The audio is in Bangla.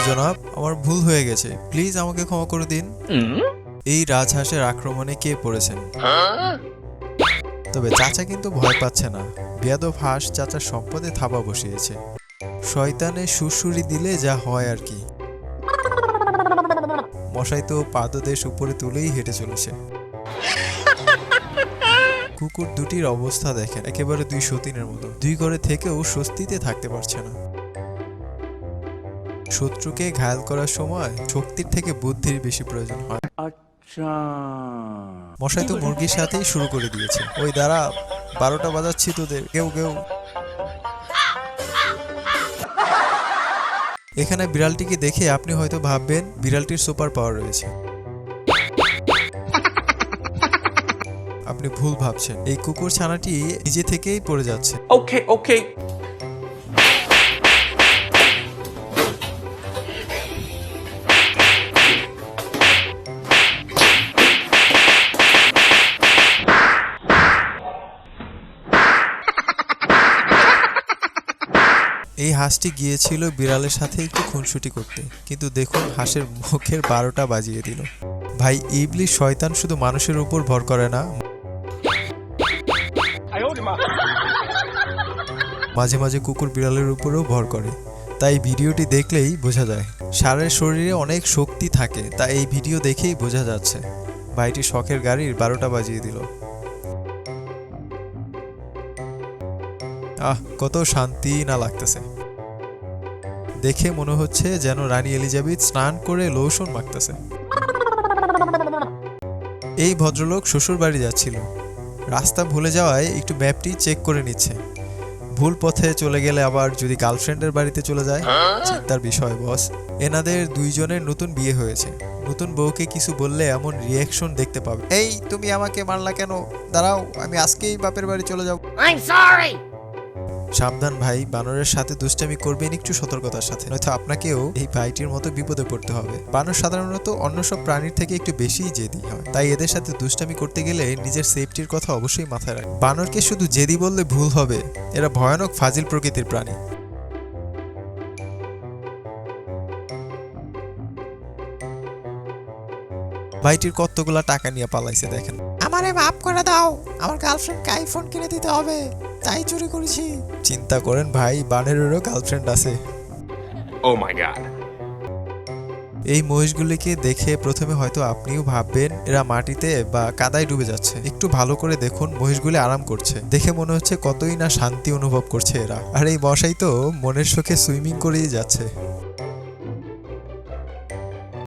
জনাব, আমার ভুল হয়ে গেছে, প্লিজ আমাকে ক্ষমা করে দিন। এই রাজহাঁসের আক্রমণে কে পড়েছেন? তবে চাচা কিন্তু ভয় পাচ্ছে না। বেয়াদব হাঁস চাচার সম্পদে থাবা বসিয়েছে। শয়তানে সুরসুরি দিলে যা হয় আর কি। মশাই তো পাদদেশ উপরে তুলেই হেঁটে চলেছে। কুকুর দুটির অবস্থা দেখেন, একেবারে দুই সতীনের মতো। দুই ঘরে থেকেও স্বস্তিতে থাকতে পারছে না। শত্রুকে ঘায়াল করার সময় শক্তির থেকে বুদ্ধির বেশি প্রয়োজন হয়। মশাই তো মুরগির সাথেই শুরু করে দিয়েছে। ওই দাঁড়া, 12টা বাজাচ্ছি তোদের, কেউ কেউ। এখানে বিড়ালটিকে দেখে আপনি হয়তো ভাববেন বিড়ালটির সুপার পাওয়ার রয়েছে। আপনি ভুল ভাবছেন। এই কুকুর ছানাটি নিজে থেকেই পড়ে যাচ্ছে। ওকে। এই হাঁসটি গিয়েছিল বিড়ালের সাথে একটু খুনসুটি করতে, কিন্তু দেখুন হাঁসের মুখের 12টা বাজিয়ে দিল। ভাই, ইবলিশ শয়তান শুধু মানুষের উপর ভর করে না, মাঝে মাঝে কুকুর বিড়ালের উপরেও ভর করে। তাই ভিডিওটি দেখলেই বোঝা যায় ষাঁড়ের শরীরে অনেক শক্তি থাকে, তা এই ভিডিও দেখেই বোঝা যাচ্ছে। ভাইটি শখের গাড়ির 12টা বাজিয়ে দিল। কত শান্তি না লাগতেছে। দেখে মনে হচ্ছে যেন রানী এলিজাবেথ স্নান করে লোশন মাখতেছে। এই ভদ্রলোক শ্বশুর বাড়ি যাচ্ছিল। রাস্তা ভুলে যাওয়ায় একটু ম্যাপটি চেক করে নিচ্ছে। ভুল পথে চলে গেলে আবার যদি গার্লফ্রেন্ডের বাড়িতে চলে যায়, চিন্তার বিষয় বস। এনাদের দুইজনের নতুন বিয়ে হয়েছে। নতুন বউকে কিছু বললে এমন রিয়াকশন দেখতে পাবে। এই, তুমি আমাকে মারলা কেন? দাঁড়াও, আমি আজকেই বাপের বাড়ি চলে যাব। সাবধান ভাই, বানরের সাথে দুষ্টামি করবেন একটু সতর্কতার সাথে, নয়তো আপনাকেও এই ভাইটির মতো বিপদে পড়তে হবে। বানর সাধারণত অন্য সব প্রাণীর থেকে একটু বেশিই জেদি হয়, তাই এদের সাথে দুষ্টামি করতে গেলে নিজের সেফটির কথা অবশ্যই মাথায় রাখবেন। বানরকে শুধু জেদি বললে ভুল হবে, এরা ভয়ানক ফাজিল প্রকৃতির প্রাণী। ভাইটির কতগুলা টাকা নিয়ে পালাইছে দেখেন। আমারে মাফ করে দাও, আমার গার্লফ্রেন্ডকে আইফোন কিনে দিতে হবে, তাই চুরি করেছি। চিন্তা করেন ভাই, বানরেরও গার্লফ্রেন্ড আছে। Oh my god. এই মহিষগুলিকে দেখে প্রথমে হয়তো আপনিও ভাববেন এরা মাটিতে বা কাদায় ডুবে যাচ্ছে। একটু ভালো করে দেখুন, মহিষগুলি আরাম করছে। দেখে মনে হচ্ছে কতই না শান্তি অনুভব করছে এরা। আর এই মশাই তো মনের সুখে সুইমিং করেই যাচ্ছে।